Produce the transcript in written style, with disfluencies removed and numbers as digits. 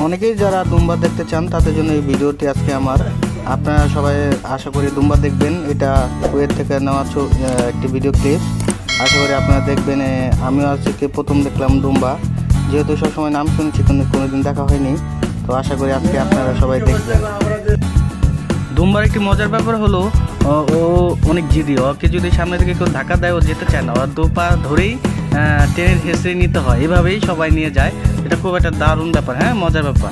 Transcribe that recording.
অনেকেই যারা দুম্বা দেখতে চান তাদের জন্য এই ভিডিওটি আজকে আমার। আপনারা সবাই আশা করি দুম্বা দেখবেন। এটা কুয়েত থেকে নেওয়া একটি ভিডিও ক্লিপ। আশা করি আপনারা দেখবেন। আমিও আজকে প্রথম দেখলাম দুম্বা, যেহেতু সবসময় নাম শুনেছি কিন্তু কোনোদিন দেখা হয়নি। তো আশা করি আজকে আপনারা সবাই দেখবেন। দুম্বার একটি মজার ব্যাপার হলো ও অনেক জিদি। ওকে যদি সামনে থেকে কেউ ধাক্কা দেয় ও যেতে চায় না, ওর দু পা ধরেই ট্রেনের হেসড়ে নিতে হয়। এভাবেই সবাই নিয়ে যায়। এটা খুব একটা দারুণ ব্যাপার, হ্যাঁ, মজার ব্যাপার।